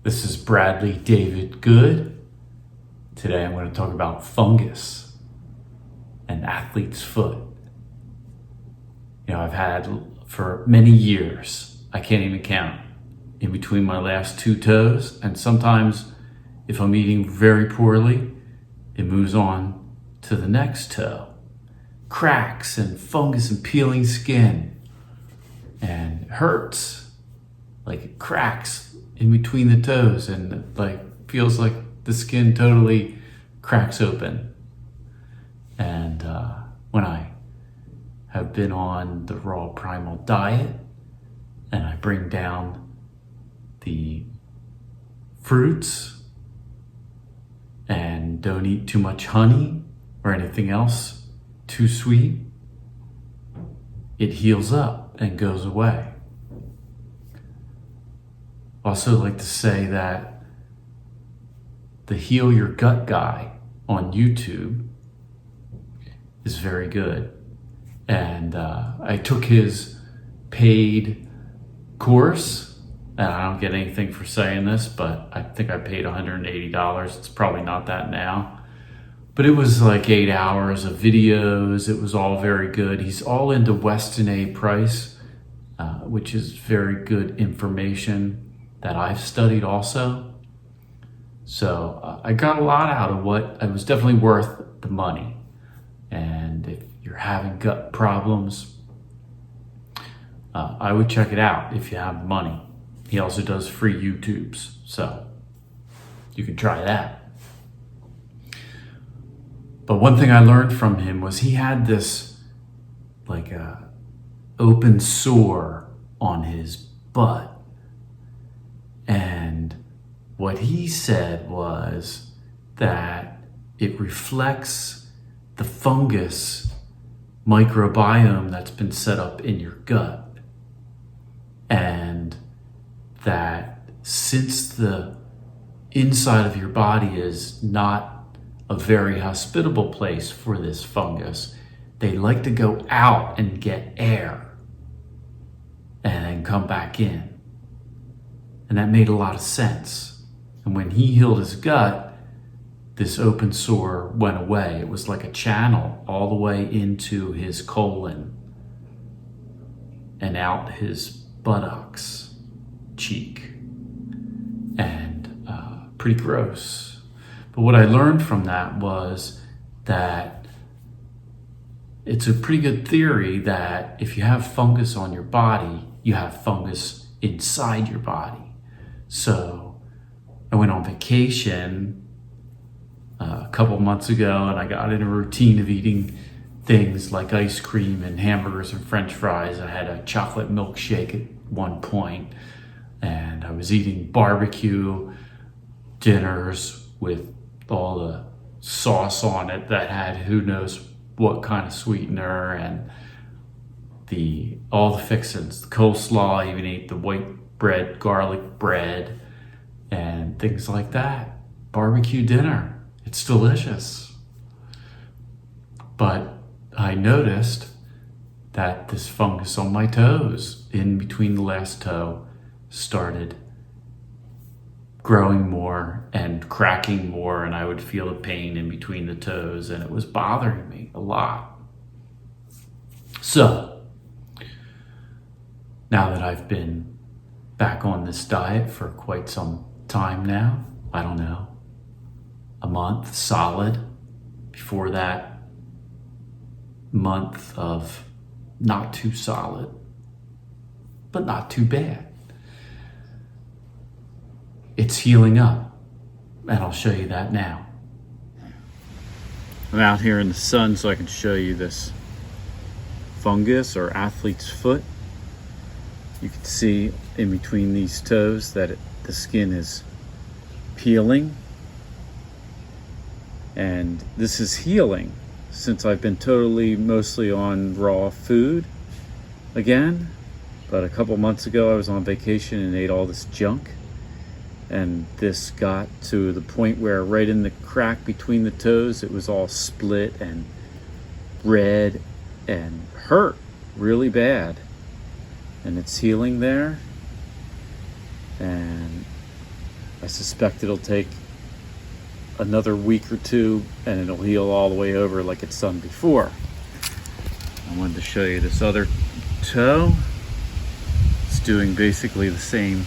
This is Bradley David Good. Today I'm going to talk about fungus and athlete's foot. I've had for many years, I can't even count, in between my last two toes, and sometimes if I'm eating very poorly, it moves on to the next toe. Cracks and fungus and peeling skin, and it hurts, like it cracks in between the toes, and it feels like the skin totally cracks open. And when I have been on the raw primal diet and I bring down the fruits and don't eat too much honey or anything else too sweet, it heals up and goes away. Also like to say that the Heal Your Gut guy on YouTube is very good. And I took his paid course, and I don't get anything for saying this, but I think I paid $180. It's probably not that now. But it was like 8 hours of videos. It was all very good. He's all into Weston A. Price, which is very good information that I've studied also. So I got a lot out of what it was definitely worth the money. And if you're having gut problems, I would check it out if you have the money. He also does free YouTubes, so you can try that. But one thing I learned from him was he had this open sore on his butt. And what he said was that it reflects the fungus microbiome that's been set up in your gut. And that since the inside of your body is not a very hospitable place for this fungus, they like to go out and get air and then come back in. And that made a lot of sense. And when he healed his gut, this open sore went away. It was like a channel all the way into his colon and out his buttocks, cheek, and pretty gross. But what I learned from that was that it's a pretty good theory that if you have fungus on your body, you have fungus inside your body. So I went on vacation a couple months ago, and I got in a routine of eating things like ice cream and hamburgers and French fries. I had a chocolate milkshake at one point, and I was eating barbecue dinners with all the sauce on it that had who knows what kind of sweetener, and all the fixins, the coleslaw. I even ate the white bread, garlic bread, and things like that. Barbecue dinner. It's delicious. But I noticed that this fungus on my toes, in between the last toe, started growing more and cracking more, and I would feel the pain in between the toes, and it was bothering me a lot. So, now that I've been back on this diet for quite some time now, I don't know, a month solid. Before that, month of not too solid, but not too bad. It's healing up, and I'll show you that now. I'm out here in the sun so I can show you this fungus or athlete's foot. You can see in between these toes that the skin is peeling, and this is healing since I've been mostly on raw food again. But a couple months ago I was on vacation and ate all this junk, and this got to the point where right in the crack between the toes it was all split and red and hurt really bad. And it's healing there, and I suspect it'll take another week or two and it'll heal all the way over like it's done before. I wanted to show you this other toe. It's doing basically the same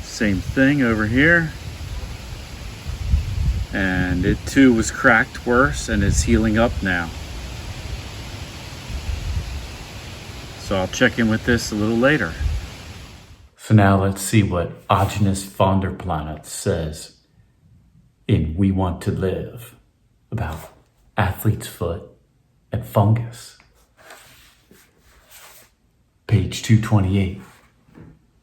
thing over here. And it too was cracked worse and is healing up now. So I'll check in with this a little later. So now let's see what Agenus Vonderplanet says in We Want to Live about athlete's foot and fungus. Page 228.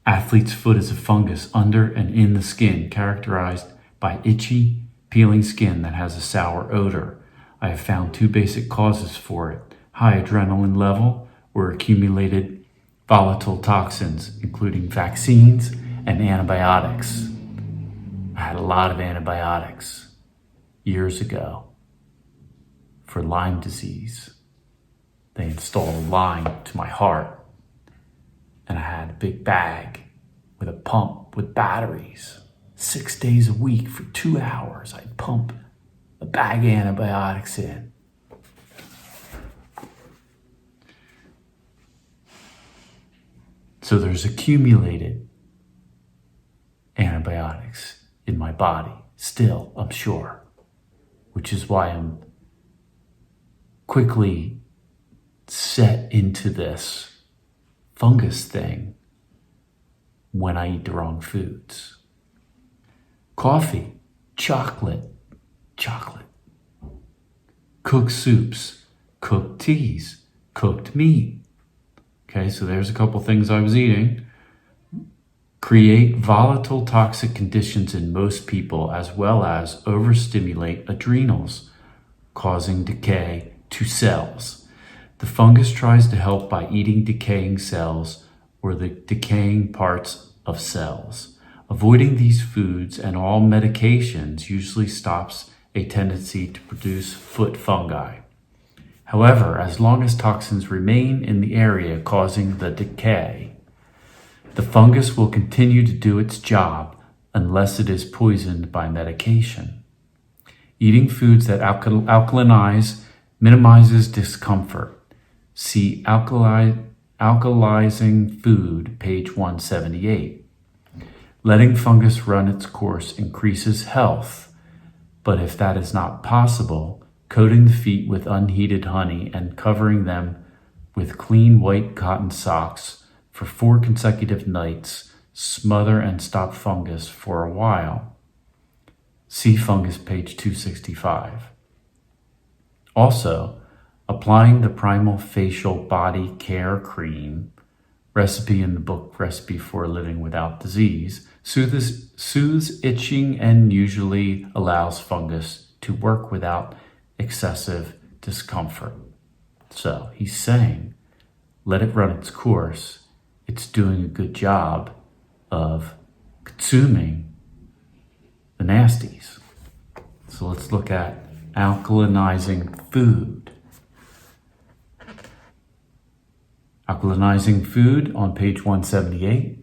Athlete's foot is a fungus under and in the skin, characterized by itchy, peeling skin that has a sour odor. I have found two basic causes for it: high adrenaline level or accumulated volatile toxins, including vaccines and antibiotics. I had a lot of antibiotics years ago for Lyme disease. They installed a line to my heart, and I had a big bag with a pump with batteries. 6 days a week for 2 hours, I'd pump a bag of antibiotics in. So there's accumulated antibiotics in my body still, I'm sure, which is why I'm quickly set into this fungus thing when I eat the wrong foods. Coffee, chocolate, cooked soups, cooked teas, cooked meat. Okay, so there's a couple things I was eating. Create volatile toxic conditions in most people, as well as overstimulate adrenals, causing decay to cells. The fungus tries to help by eating decaying cells or the decaying parts of cells. Avoiding these foods and all medications usually stops a tendency to produce foot fungi. However, as long as toxins remain in the area causing the decay, the fungus will continue to do its job unless it is poisoned by medication. Eating foods that alkalinize minimizes discomfort. See Alkalizing Food, page 178. Letting fungus run its course increases health, but if that is not possible, coating the feet with unheated honey and covering them with clean white cotton socks for 4 consecutive nights smother and stop fungus for a while. See Fungus, page 265. Also, applying the Primal Facial Body Care Cream, recipe in the book Recipe for Living Without Disease, soothes itching and usually allows fungus to work without excessive discomfort. So he's saying, let it run its course. It's doing a good job of consuming the nasties. So let's look at alkalinizing food. Alkalinizing food on page 178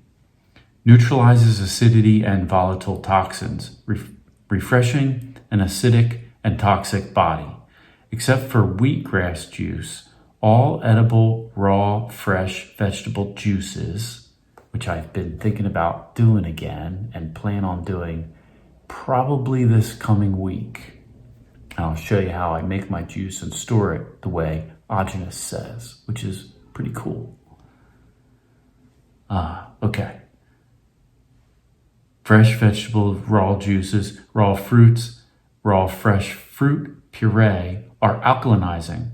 neutralizes acidity and volatile toxins, refreshing an acidic and toxic body. Except for wheatgrass juice, all edible, raw, fresh vegetable juices, which I've been thinking about doing again and plan on doing probably this coming week. I'll show you how I make my juice and store it the way Agenus says, which is pretty cool. Okay. Fresh vegetables, raw juices, raw fruits, raw fresh fruit puree are alkalinizing.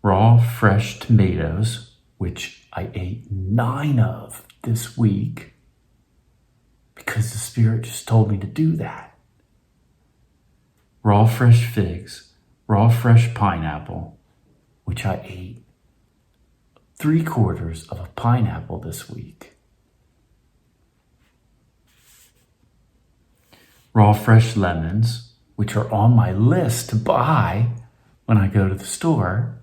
Raw fresh tomatoes, which I ate 9 of this week because the Spirit just told me to do that. Raw fresh figs, raw fresh pineapple, which I ate 3/4 of a pineapple this week. Raw fresh lemons, which are on my list to buy when I go to the store.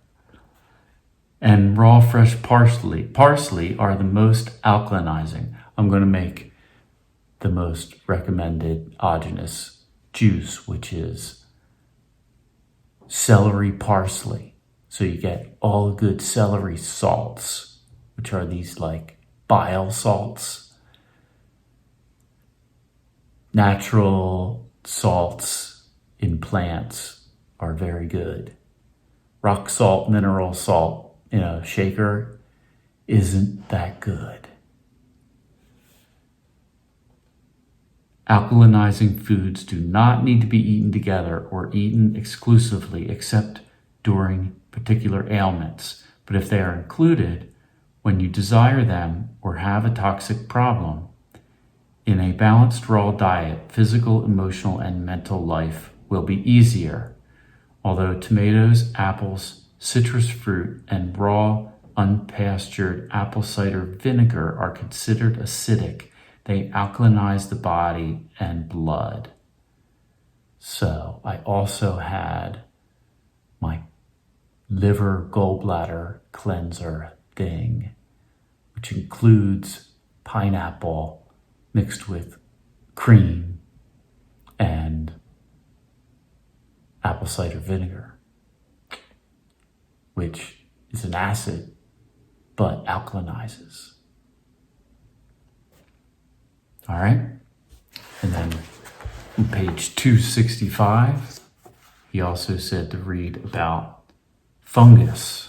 And raw fresh parsley. Parsley are the most alkalinizing. I'm going to make the most recommended endogenous juice, which is celery parsley. So you get all the good celery salts, which are these like bile salts. Natural salts in plants are very good. Rock salt, mineral salt in a shaker isn't that good. Alkalinizing foods do not need to be eaten together or eaten exclusively except during particular ailments. But if they are included when you desire them or have a toxic problem, in a balanced raw diet, physical, emotional, and mental life will be easier. Although tomatoes, apples, citrus fruit, and raw, unpastured apple cider vinegar are considered acidic, they alkalinize the body and blood. So I also had my liver gallbladder cleanser thing, which includes pineapple mixed with cream and apple cider vinegar, which is an acid but alkalinizes. All right, and then on page 265, he also said to read about fungus.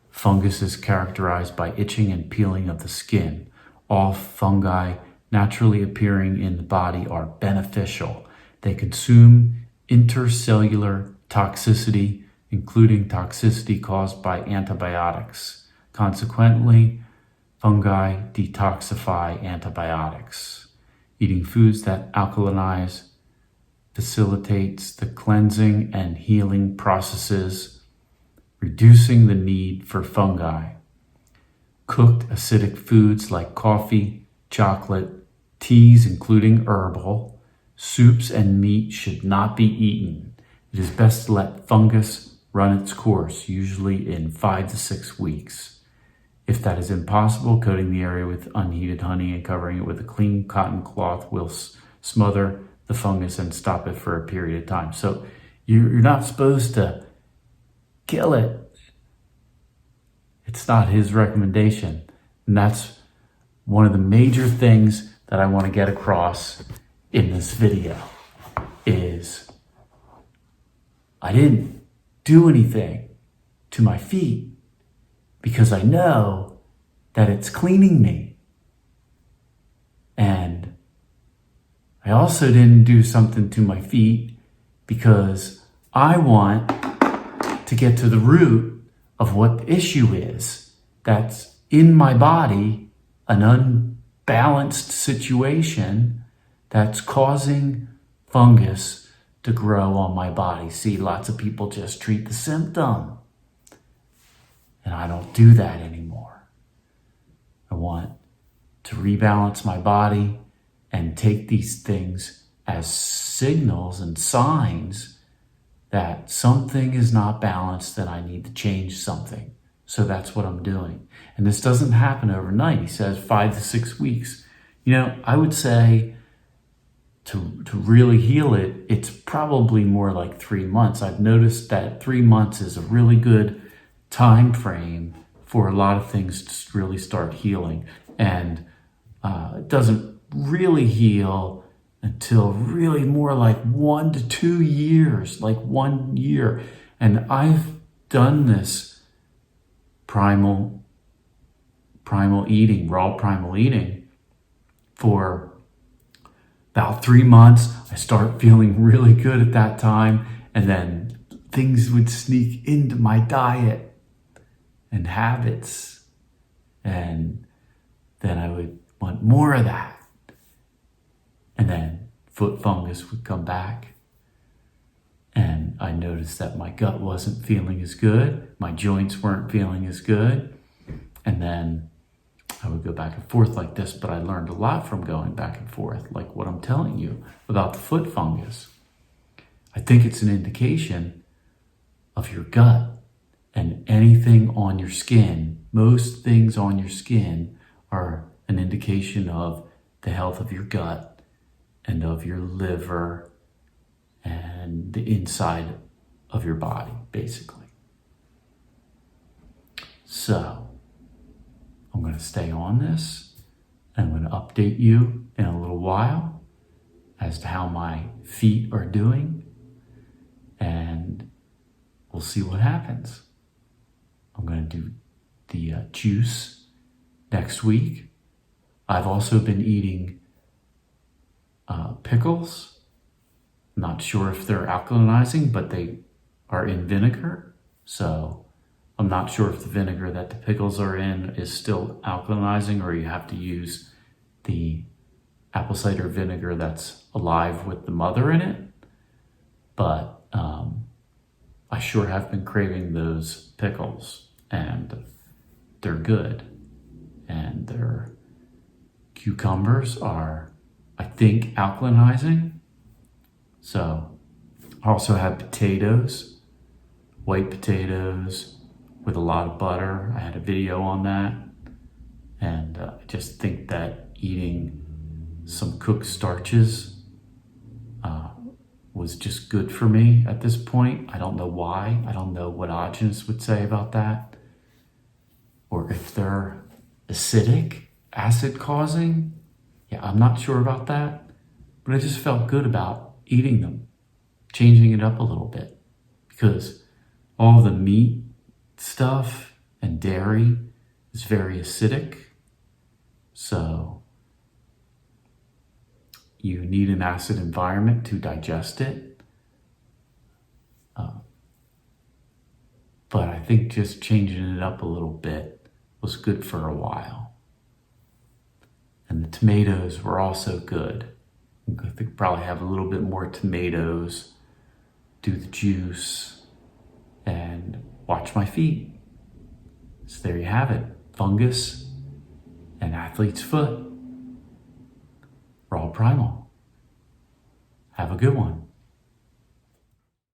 Fungus is characterized by itching and peeling of the skin. All fungi naturally appearing in the body are beneficial. They consume intercellular toxicity, including toxicity caused by antibiotics. Consequently, fungi detoxify antibiotics. Eating foods that alkalinize facilitates the cleansing and healing processes, reducing the need for fungi. Cooked acidic foods like coffee, chocolate, teas including herbal, soups, and meat should not be eaten. It is best to let fungus run its course, usually in 5 to 6 weeks. If that is impossible, coating the area with unheated honey and covering it with a clean cotton cloth will smother the fungus and stop it for a period of time. So you're not supposed to kill it. It's not his recommendation. And that's one of the major things that I want to get across in this video is I didn't do anything to my feet because I know that it's cleaning me. And I also didn't do something to my feet because I want to get to the root of what the issue is that's in my body, an unbalanced situation that's causing fungus to grow on my body. See, lots of people just treat the symptom. And I don't do that anymore. I want to rebalance my body and take these things as signals and signs that something is not balanced and I need to change something. So that's what I'm doing. And this doesn't happen overnight. He says 5 to 6 weeks. You know, I would say to really heal it, it's probably more like 3 months. I've noticed that 3 months is a really good time frame for a lot of things to really start healing. And it doesn't really heal until really more like 1 to 2 years, like 1 year. And I've done this primal eating, raw primal eating for about 3 months. I start feeling really good at that time. And then things would sneak into my diet and habits. And then I would want more of that. And then foot fungus would come back. And I noticed that my gut wasn't feeling as good. My joints weren't feeling as good. And then I would go back and forth like this, but I learned a lot from going back and forth, like what I'm telling you about the foot fungus. I think it's an indication of your gut. And anything on your skin, most things on your skin are an indication of the health of your gut and of your liver and the inside of your body, basically. So, I'm going to stay on this. I'm going to update you in a little while as to how my feet are doing, and we'll see what happens. I'm going to do the juice next week. I've also been eating pickles. Not sure if they're alkalinizing, but they are in vinegar. So I'm not sure if the vinegar that the pickles are in is still alkalinizing, or you have to use the apple cider vinegar that's alive with the mother in it. But I sure have been craving those pickles, and they're good. And their cucumbers are, I think, alkalinizing. So I also have potatoes, white potatoes with a lot of butter. I had a video on that. And I just think that eating some cooked starches was just good for me at this point. I don't know why. I don't know what Augenists would say about that. Or if they're acidic, acid causing. Yeah, I'm not sure about that. But I just felt good about eating them, changing it up a little bit. Because all the meat stuff and dairy is very acidic. So you need an acid environment to digest it. But I think just changing it up a little bit was good for a while. And the tomatoes were also good. I think probably have a little bit more tomatoes, do the juice, and watch my feet. So there you have it. Fungus and athlete's foot. Raw Primal. Have a good one.